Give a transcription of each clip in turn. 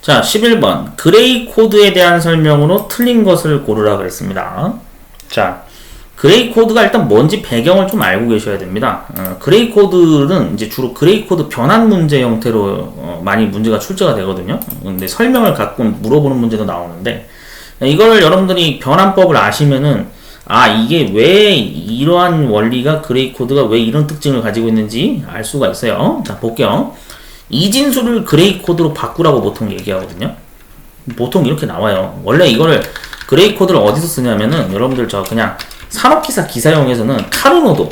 자, 11번. 그레이 코드에 대한 설명으로 틀린 것을 고르라 그랬습니다. 자, 그레이 코드가 일단 뭔지 배경을 좀 알고 계셔야 됩니다. 그레이 코드는 이제 주로 그레이 코드 변환 문제 형태로 많이 문제가 출제가 되거든요. 근데 설명을 가끔 물어보는 문제도 나오는데, 이걸 여러분들이 변환법을 아시면은, 아, 이게 왜 이러한 원리가 그레이 코드가 왜 이런 특징을 가지고 있는지 알 수가 있어요. 자, 볼게요. 이진수를 그레이 코드로 바꾸라고 보통 얘기하거든요. 보통 이렇게 나와요. 원래 이거를 그레이 코드를 어디서 쓰냐면은 여러분들 저 그냥 산업기사 기사용에서는 카르노도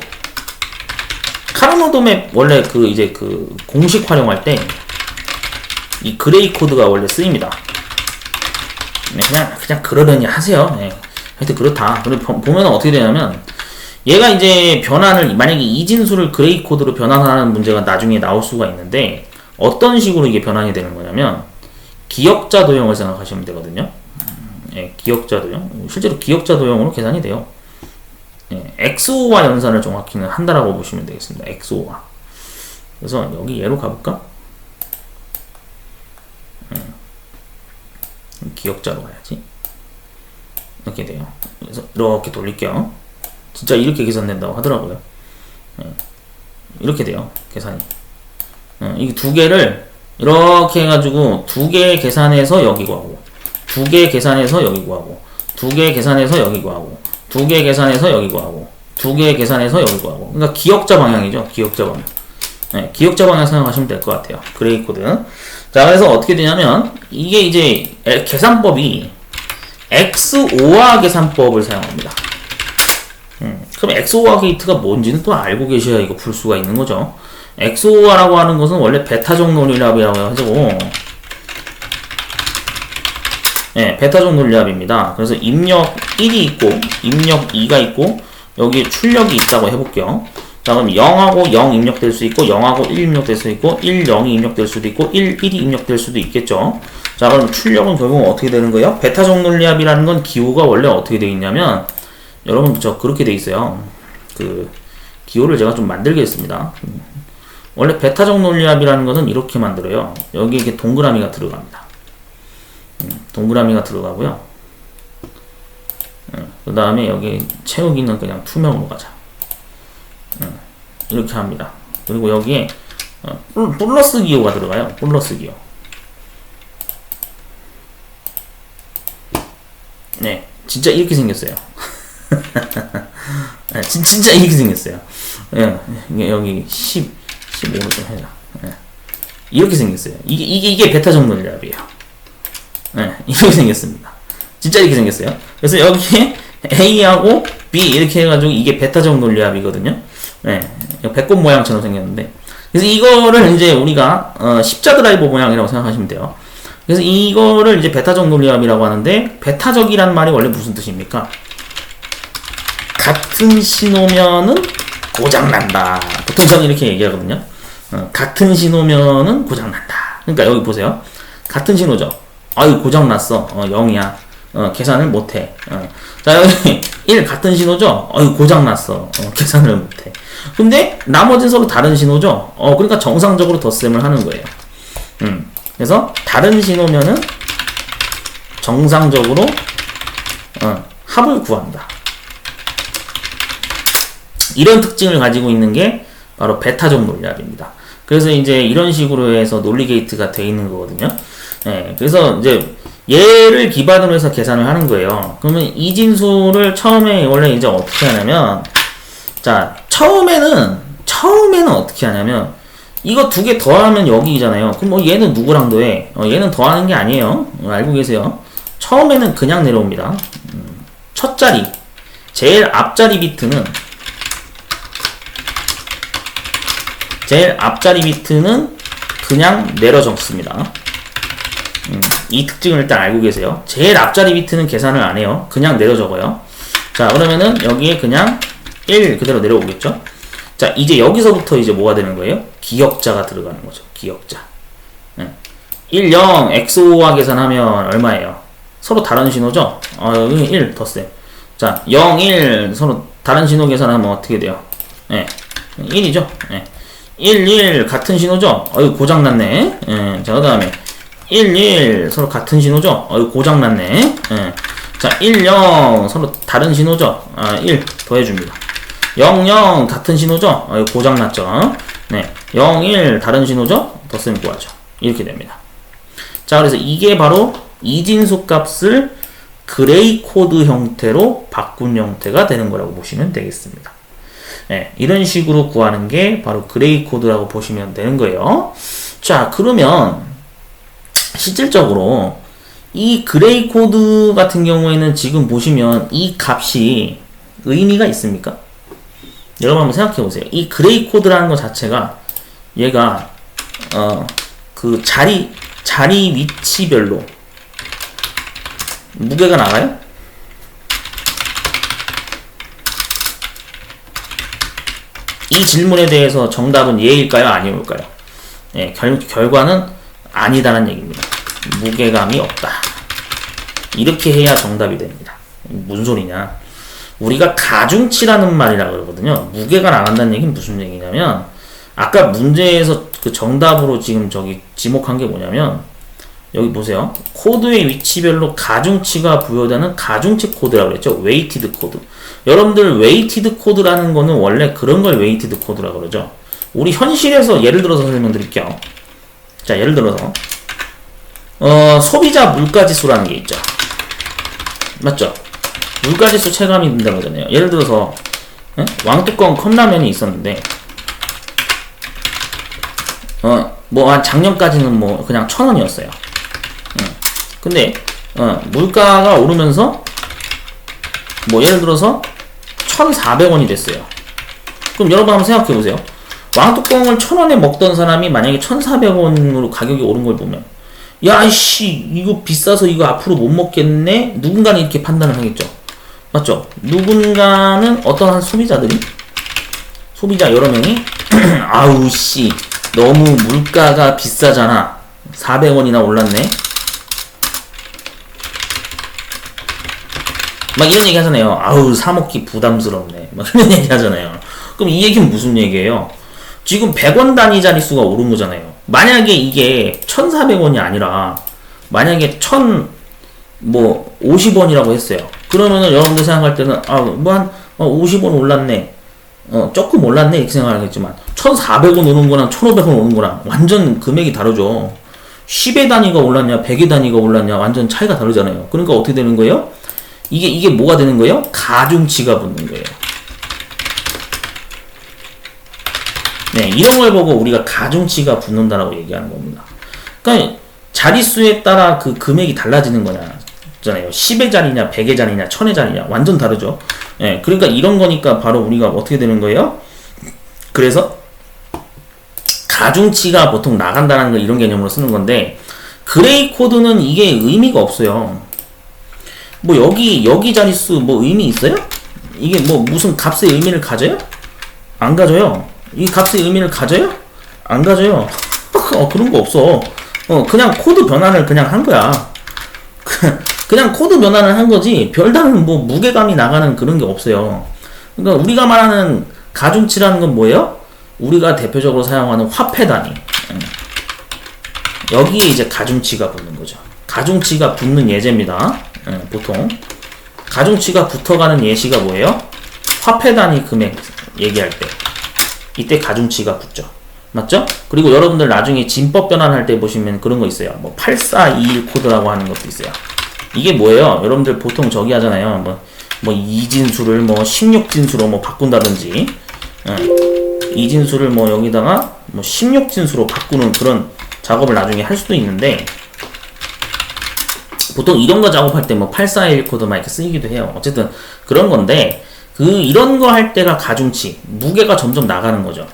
맵 원래 그 이제 그 공식 활용할 때 이 그레이 코드가 원래 쓰입니다. 네, 그냥 그러려니 하세요. 네. 하여튼 그렇다. 그리고 보면 어떻게 되냐면 얘가 이제 변환을 만약에 이진수를 그레이 코드로 변환하는 문제가 나중에 나올 수가 있는데 어떤 식으로 이게 변환이 되는 거냐면 기역자 도형을 생각하시면 되거든요. 예, 기역자 도형. 실제로 기역자 도형으로 계산이 돼요. 예, XO와 연산을 정확히는 한다라고 보시면 되겠습니다. XO와. 그래서 여기 얘로 가볼까? 기역자로 가야지. 이렇게 돼요. 그래서 이렇게 돌릴게요. 진짜 이렇게 계산된다고 하더라고요. 예, 이렇게 돼요. 계산이. 이 두 개를 이렇게 해가지고 두 개 계산해서 여기 구하고 두 개 계산해서 여기 구하고 두 개 계산해서 여기 구하고 두 개 계산해서 여기 구하고 두 개 계산해서 여기 구하고. 그러니까 기역자 방향이죠. 기역자 방향. 네, 기역자 방향 생각하시면 될 것 같아요. 그레이 코드. 자, 그래서 어떻게 되냐면 이게 이제 계산법이 XOR 계산법을 사용합니다. 그럼 XOR 게이트가 뭔지는 또 알고 계셔야 이거 풀 수가 있는 거죠. XOR라고 하는 것은 원래 베타적 논리합이라고 해가지고, 네, 베타적 논리합입니다. 그래서 입력 1이 있고, 입력 2가 있고, 여기 출력이 있다고 해볼게요. 자, 그럼 0하고 0 입력될 수 있고, 0하고 1 입력될 수 있고, 1, 0이 입력될 수도 있고, 1, 1이 입력될 수도 있겠죠. 자, 그럼 출력은 결국 어떻게 되는 거예요? 베타적 논리합이라는 건 기호가 원래 어떻게 되어 있냐면, 여러분, 저 그렇게 되어 있어요. 기호를 제가 좀 만들겠습니다. 원래 베타적 논리합이라는 것은 이렇게 만들어요. 여기 이렇게 동그라미가 들어갑니다. 동그라미가 들어가고요. 그 다음에 여기 채우기는 그냥 투명으로 가자. 이렇게 합니다. 그리고 여기에 플러스 기호가 들어가요. 플러스 기호. 네, 진짜 이렇게 생겼어요. 네, 진짜 이렇게 생겼어요. 네, 여기 15를 좀 해라. 네. 이렇게 생겼어요. 이게 베타적 논리합이에요. 네, 이렇게 생겼습니다. 진짜 이렇게 생겼어요. 그래서 여기에 A하고 B 이렇게 해가지고 이게 베타적 논리합이거든요. 네, 배꼽 모양처럼 생겼는데. 그래서 이거를 이제 우리가 십자 드라이버 모양이라고 생각하시면 돼요. 그래서 이거를 이제 베타적 논리합이라고 하는데, 베타적이란 말이 원래 무슨 뜻입니까? 같은 신호면은 고장난다. 보통 저는 이렇게 얘기하거든요. 같은 신호면은 고장난다. 그러니까 여기 보세요. 같은 신호죠. 아유, 고장났어. 0이야. 계산을 못해. 자, 여기 1 같은 신호죠. 아유, 고장났어. 계산을 못해. 근데 나머지는 서로 다른 신호죠. 그러니까 정상적으로 덧셈을 하는 거예요. 그래서 다른 신호면은 정상적으로 합을 구한다. 이런 특징을 가지고 있는 게 바로 베타적 논리합입니다. 그래서 이제 이런 식으로 해서 논리 게이트가 돼 있는 거거든요. 네, 그래서 이제 얘를 기반으로 해서 계산을 하는 거예요. 그러면 이진수를 처음에 원래 이제 어떻게 하냐면, 자, 처음에는 어떻게 하냐면, 이거 두 개 더하면 여기잖아요. 그럼 뭐 얘는 누구랑 더해? 얘는 더하는 게 아니에요. 알고 계세요. 처음에는 그냥 내려옵니다. 첫 자리, 제일 앞자리 비트는 그냥 내려 적습니다. 이 특징을 일단 알고 계세요. 제일 앞자리 비트는 계산을 안 해요. 그냥 내려 적어요. 자, 그러면은 여기에 그냥 1 그대로 내려오겠죠. 자, 이제 여기서부터 이제 뭐가 되는 거예요? 기역자가 들어가는 거죠. 기역자. 1, 0, XO와 계산하면 얼마예요? 서로 다른 신호죠? 여기 1 덧셈. 자, 0, 1 서로 다른 신호 계산하면 어떻게 돼요? 1이죠? 1, 1 같은 신호죠? 고장났네. 자, 그 다음에 1, 1 서로 같은 신호죠? 이거 고장났네. 예. 자, 1, 0 서로 다른 신호죠? 1 더해줍니다. 0, 0 같은 신호죠? 이거 고장났죠? 네. 0, 1 다른 신호죠? 덧셈 구하죠. 이렇게 됩니다. 자, 그래서 이게 바로 이진수 값을 그레이 코드 형태로 바꾼 형태가 되는 거라고 보시면 되겠습니다. 네, 이런 식으로 구하는 게 바로 그레이 코드라고 보시면 되는 거예요. 자, 그러면 실질적으로 이 그레이 코드 같은 경우에는 지금 보시면 이 값이 의미가 있습니까? 여러분 한번 생각해 보세요. 이 그레이 코드라는 것 자체가 얘가 그 자리 위치별로 무게가 나가요? 이 질문에 대해서 정답은 예일까요? 아니올까요? 예, 결과는 아니다라는 얘기입니다. 무게감이 없다. 이렇게 해야 정답이 됩니다. 무슨 소리냐? 우리가 가중치라는 말이라 그러거든요. 무게가 나간다는 얘기는 무슨 얘기냐면, 아까 문제에서 그 정답으로 지금 저기 지목한 게 뭐냐면, 여기 보세요. 코드의 위치별로 가중치가 부여되는 가중치 코드라고 그랬죠. 웨이티드 코드. 여러분들 웨이티드 코드라는 거는 원래 그런 걸 웨이티드 코드라고 그러죠. 우리 현실에서 예를 들어서 설명드릴게요. 자, 예를 들어서 소비자 물가지수라는 게 있죠. 맞죠? 물가지수 체감이 된다고 하잖아요. 예를 들어서 왕뚜껑 컵라면이 있었는데 뭐 한 작년까지는 뭐 그냥 1,000원이었어요. 근데 물가가 오르면서 뭐 예를 들어서 1,400원이 됐어요. 그럼 여러분 한번 생각해 보세요. 왕뚜껑을 1,000원에 먹던 사람이 만약에 1,400원으로 가격이 오른 걸 보면, 야이씨 이거 비싸서 이거 앞으로 못 먹겠네, 누군가는 이렇게 판단을 하겠죠. 맞죠? 누군가는 어떠한 소비자 여러 명이 아우 씨 너무 물가가 비싸잖아, 400원이나 올랐네, 막 이런 얘기 하잖아요. 아우 사먹기 부담스럽네, 막 이런 얘기 하잖아요. 그럼 이 얘기는 무슨 얘기예요? 지금 100원 단위 자릿수가 오른 거잖아요. 만약에 이게 1,400원이 아니라 만약에 50원이라고 했어요. 그러면은 여러분들 생각할 때는 뭐 한 50원 올랐네, 조금 올랐네 이렇게 생각하겠지만 1,400원 오는 거랑 1,500원 오는 거랑 완전 금액이 다르죠. 10의 단위가 올랐냐 100의 단위가 올랐냐 완전 차이가 다르잖아요. 그러니까 어떻게 되는 거예요? 이게 뭐가 되는 거예요? 가중치가 붙는 거예요. 네, 이런 걸 보고 우리가 가중치가 붙는다라고 얘기하는 겁니다. 그러니까 자릿수에 따라 그 금액이 달라지는 거잖아요. 10의 자리냐, 100의 자리냐, 1000의 자리냐 완전 다르죠. 네, 그러니까 이런 거니까 바로 우리가 어떻게 되는 거예요? 그래서 가중치가 보통 나간다는 거 이런 개념으로 쓰는 건데, 그레이 코드는 이게 의미가 없어요. 뭐 여기 자릿수 뭐 의미 있어요? 이게 뭐 무슨 값의 의미를 가져요? 안 가져요. 이 값의 의미를 가져요? 안 가져요. 그런 거 없어. 그냥 코드 변환을 그냥 한 거야. 그냥 코드 변환을 한 거지 별다른 뭐 무게감이 나가는 그런 게 없어요. 그러니까 우리가 말하는 가중치라는 건 뭐예요? 우리가 대표적으로 사용하는 화폐 단위. 여기에 이제 가중치가 붙는 거죠. 가중치가 붙는 예제입니다. 보통 가중치가 붙어가는 예시가 뭐예요? 화폐 단위 금액 얘기할 때 이때 가중치가 붙죠. 맞죠? 그리고 여러분들 나중에 진법 변환할 때 보시면 그런 거 있어요. 뭐 8421 코드라고 하는 것도 있어요. 이게 뭐예요? 여러분들 보통 저기 하잖아요. 뭐 이진수를 뭐 16진수로 뭐 바꾼다든지, 이진수를 뭐 여기다가 뭐 16진수로 바꾸는 그런 작업을 나중에 할 수도 있는데, 보통 이런 거 작업할 때 뭐 8421 코드만 이렇게 쓰이기도 해요. 어쨌든 그런 건데, 이런 거 할 때가 가중치, 무게가 점점 나가는 거죠.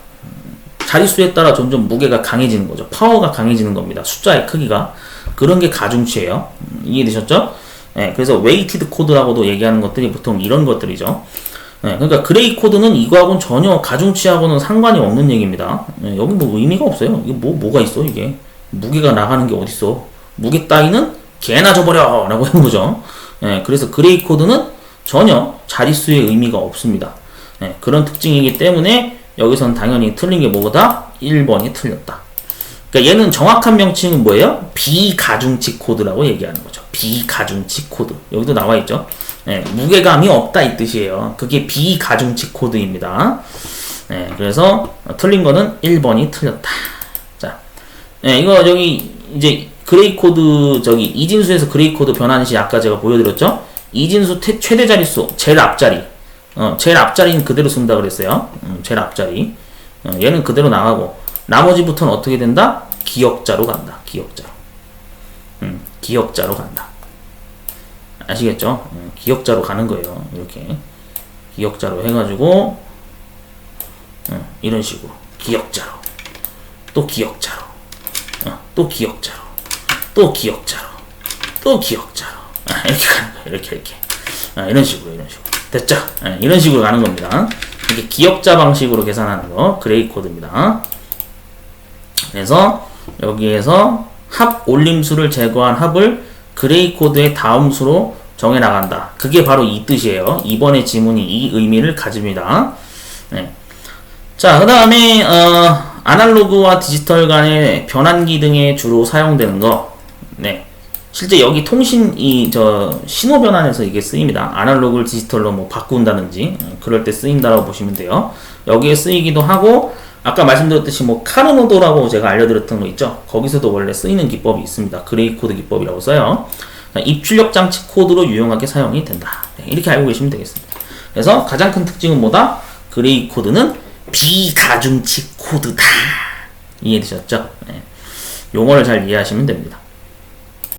자릿수에 따라 점점 무게가 강해지는 거죠. 파워가 강해지는 겁니다. 숫자의 크기가. 그런 게 가중치예요. 이해되셨죠? 네, 그래서 웨이티드 코드라고도 얘기하는 것들이 보통 이런 것들이죠. 네, 그러니까 그레이 코드는 이거하고는 전혀 가중치하고는 상관이 없는 얘기입니다. 네, 여기 뭐 의미가 없어요. 이게 뭐가 있어 이게. 무게가 나가는 게 어딨어. 무게 따위는 개나 줘버려 라고 하는 거죠. 네, 그래서 그레이 코드는 전혀 자릿수의 의미가 없습니다. 네, 그런 특징이기 때문에 여기서는 당연히 틀린 게 뭐다? 1번이 틀렸다. 그러니까 얘는 정확한 명칭은 뭐예요? 비가중치 코드라고 얘기하는 거죠. 비가중치 코드. 여기도 나와 있죠. 네, 무게감이 없다 이 뜻이에요. 그게 비가중치 코드입니다. 네, 그래서 틀린 거는 1번이 틀렸다. 자, 네, 이거 여기 이제 그레이 코드 저기 이진수에서 그레이 코드 변환 시 아까 제가 보여드렸죠. 이진수 최대 자릿수 제일 앞자리. 제일 앞자리는 그대로 쓴다 그랬어요. 제일 앞자리. 얘는 그대로 나가고 나머지부터는 어떻게 된다? 기역자로 간다. 기역자로. 기역자로 간다. 아시겠죠? 기역자로 가는 거예요. 이렇게 기역자로 해가지고 이런 식으로 기역자로 또 기역자로 또 기역자로 또 기역자로 또 기역자로 이렇게 가는 거예요. 이렇게 이런 식으로 됐죠? 이런 식으로 가는 겁니다. 이게 기역자 방식으로 계산하는 거 그레이 코드입니다. 그래서 여기에서 합 올림수를 제거한 합을 그레이 코드의 다음 수로 정해 나간다. 그게 바로 이 뜻이에요. 이번의 지문이 이 의미를 가집니다. 네. 자, 그 다음에 아날로그와 디지털 간의 변환기 등에 주로 사용되는 거. 네. 실제 여기 통신 신호 변환에서 이게 쓰입니다. 아날로그를 디지털로 뭐 바꾼다든지 그럴 때 쓰인다라고 보시면 돼요. 여기에 쓰이기도 하고 아까 말씀드렸듯이 뭐 카르노도라고 제가 알려드렸던 거 있죠. 거기서도 원래 쓰이는 기법이 있습니다. 그레이 코드 기법이라고 써요. 입출력 장치 코드로 유용하게 사용이 된다. 네, 이렇게 알고 계시면 되겠습니다. 그래서 가장 큰 특징은 뭐다? 그레이 코드는 비가중치 코드다. 이해되셨죠? 네. 용어를 잘 이해하시면 됩니다.